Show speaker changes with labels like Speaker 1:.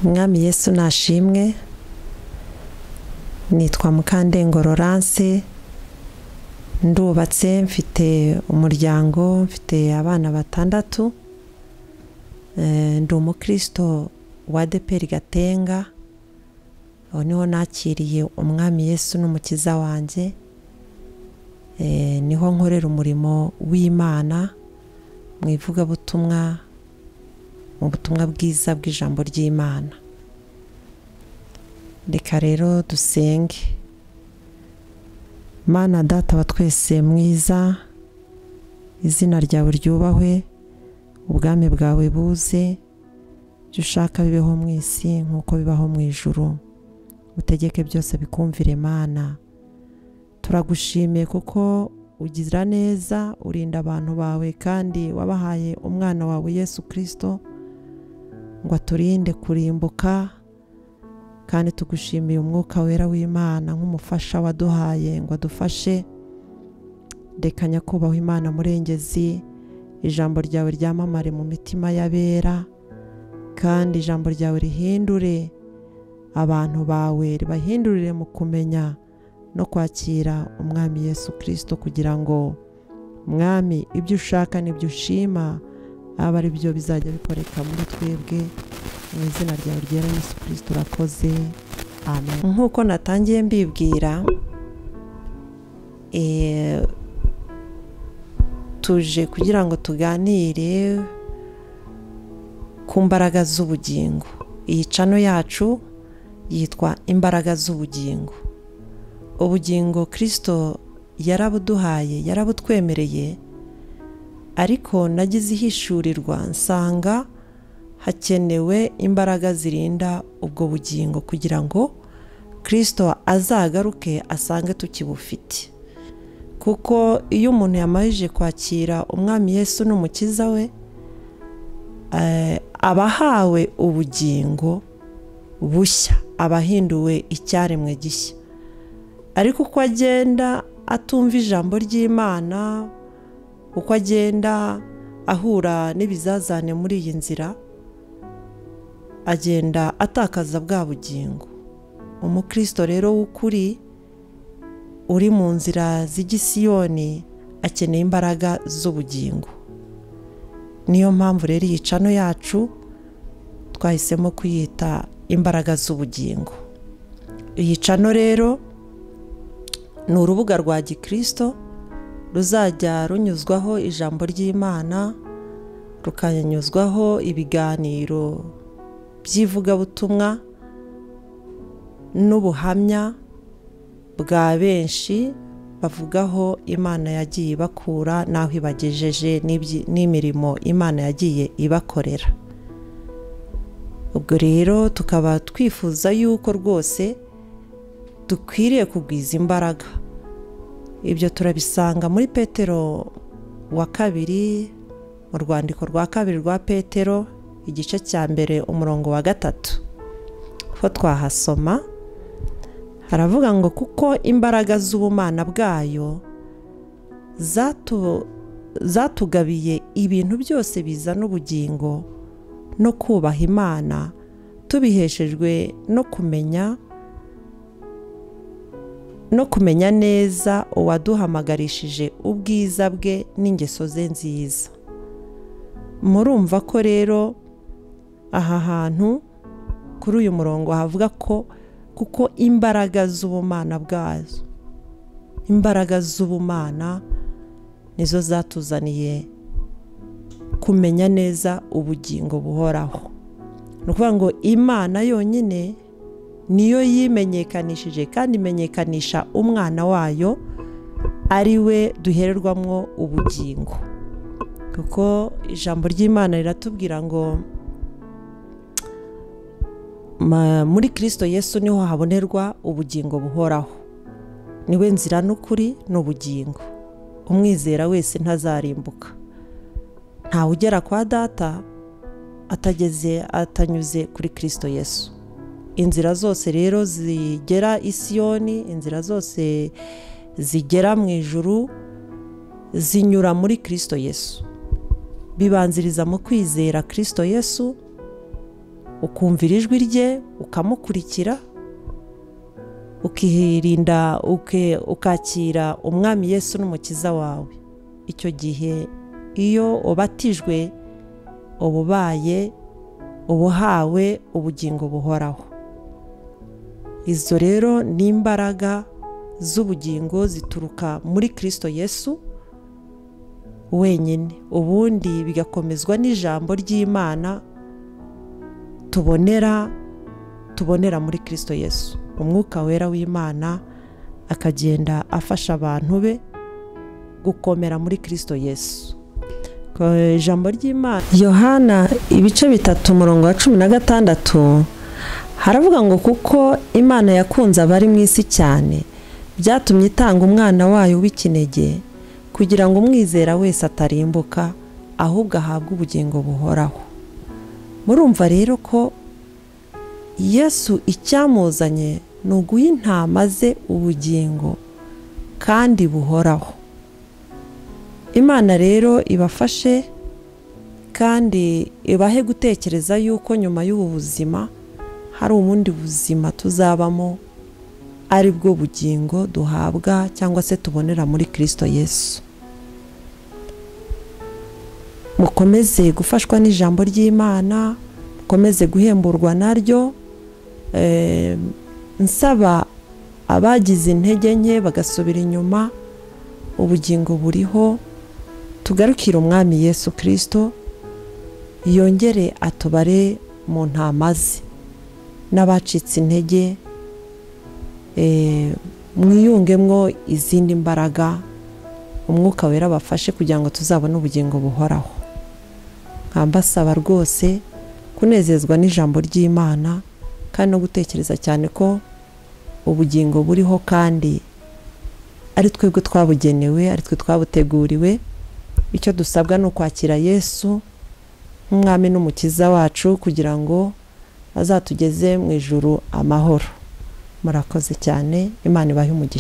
Speaker 1: Mwami Yesu nashimwe. Nitwa Mukandengo Laurence, ndubatse, mfite umuryango, mfite abana 6. Ndi umukristo wa ADEPR Gatenga. Aho niho nakiriye umwami Yesu n'umukiza wanjye. Niho nkorera umurimo w'Imana mu ivugabutumwa, mu butumwa bwiza bw'ijambo ry'Imana. Reka rero dusenge. Mana Data wa twese mwiza, izina ryawe ryubahwe, ubwami bwawe buze, ibyo ushaka bibeho mu isi nk'uko bibaho mu ijuru. Utegeke byose bikumvire Mana. Turagushimiye kuko ugira neza, urinda abantu bawe, kandi wabahaye umwana wawe Yesu Kristo ngo aturinde kurimbuka. Kandi tugushimiye umwuka wera w'Imana nk'umufasha waduhaye ngo adufashe. Reka nyakubahwa Imana murengezi, ijambo ryawe ryamamare mu mitima y'abera, kandi ijambo ryawe rihindure abantu bawe, ribahindurire mu kumenya no kwakira umwami Yesu Kristo, kugira ngo mwami ibyo ushaka n'ibyo ushima aba ari byo bizajya bikoreka muri twebwe. Mu izina ryawe ryera Yesu Kristo urakoze, amen. Nk'uko natangiye mbibwira, tuje kugira ngo tuganire ku mbaraga z'ubugingo. Iyi channel yacu yitwa Imbaraga z'ubugingo. Ubugingo Kristo yarabuduhaye, yarabutwemereye, ariko nagize ihishurirwa nsanga hakenewe imbaraga zirinda ubwo bugingo kugira ngo Kristo azagaruke asange tukibufite. Kuko iyo umuntu yamajije kwakira umwami Yesu n'umukiza we, abahawe ubugingo bushya, abahinduwe icyaremwe gishya. Ariko uko agenda atumva ijambo ry'Imana, uko agenda ahura n'ibizazane muri iyi nzira, agenda atakaza bwa bugingo. Umukristo rero w'ukuri uri mu nzira z'igisiyoni akeneye imbaraga z'ubugingo. Niyo mpamvu rero iyi channel yacu twahisemo kuyita Imbaraga z'ubugingo. Iyi channel rero ni urubuga rwa Gikristo ruzajya runyuzwaho ijambo ry'Imana, rukanyuzwaho ibiganiro by'ivugabutumwa n'ubuhamya bwa benshi bavugaho Imana yagiye bakura naho ibagejeje n'imirimo Imana yagiye ibakorera. Ubwo rero tukaba twifuza yuko rwose dukwiriye kugwiza imbaraga. Ibyo turabisanga muri Petero wa 2, mu rwandiko rwa 2 rwa Petero, igice cya 1 umurongo wa 3. Ho twahasoma haravuga ngo kuko imbaraga z'ubumana bwayo zatugabiye ibintu byose bizana ubugingo no kubaha Imana, tubiheshejwe no kumenya neza uwaduhamagarishije ubwiza bwe n'ingeso ze nziza. Murumva ko rero aha hantu kuri uyu murongo havuga ko kuko imbaraga z'ubumana bwazo, imbaraga z'ubumana nizo zatuzaniye kumenya neza ubugingo buhoraho. Nukuvuga ngo Imana yonyine niyo yimenyekanishije kandi imenyekanisha umwana wayo, ari we duhererwamo ubugingo. Kuko ijambo ry'Imana riratubwira ngo muri Kristo Yesu niho habonerwa ubugingo buhoraho. Niwe nzira n'ukuri n'ubugingo. Umwizera wese ntazarimbuka. Nta ugera kwa Data atanyuze kuri Kristo Yesu. Inzira zose rero zigera Isiyoni, inzira zose zigera mu ijuru zinyura muri Kristo Yesu. Bibanziriza mu kwizera Kristo Yesu, ukumvira ijwi rye ukamukurikira ukirinda ukakira umwami Yesu n'umukiza wawe. Icyo gihe iyo ubatijwe ubuhawe ubugingo buhoraho. Izo rero ni imbaraga z'ubugingo zituruka muri Kristo Yesu wenyine, ubundi bigakomezwa n'ijambo ry'Imana tubonera muri Kristo Yesu. Umwuka wera w'Imana akagenda afasha abantu be gukomera muri Kristo Yesu. Ijambo ry'Imana Yohana 3:16 haravuga ngo kuko Imana yakunze abari mu isi cyane byatumye itanga umwana wayo w'ikinege kugira ngo umwizera wese atarimbuka ahubwo ahabwe ubugingo buhoraho. Murumva rero ko Yesu icyamuzanye ni uguha intama ze ubugingo kandi buhoraho. Imana rero ibafashe kandi ibahe gutekereza yuko nyuma y'ubu buzima hari ubundi buzima tuzabamo, ari bwo bugingo duhabwa cyangwa se tubonera muri Kristo Yesu. Mukomeze gufashwa n'ijambo ry'Imana, mukomeze guhemburwa naryo. Nsaba abagize intege nke bagasubira inyuma, ubugingo buriho, tugarukire umwami Yesu Kristo yongere atubare mu ntama ze. N'abacitse intege mwiyungemwo izindi mbaraga, umwuka wera bafashe kugira ngo tuzabone ubugingo buhoraho. Nkambasaba rwose kunezezwa n'ijambo ry'Imana kandi no gutekereza cyane ko ubugingo buriho kandi ari twebwe twabugenewe, ari twe twabuteguriwe. Icyo dusabwa ni ukwakira Yesu nk'umwami n'umukiza wacu kugira ngo azatugeze mu ijuru amahoro. Murakoze cyane, Imana ibahe umugisha.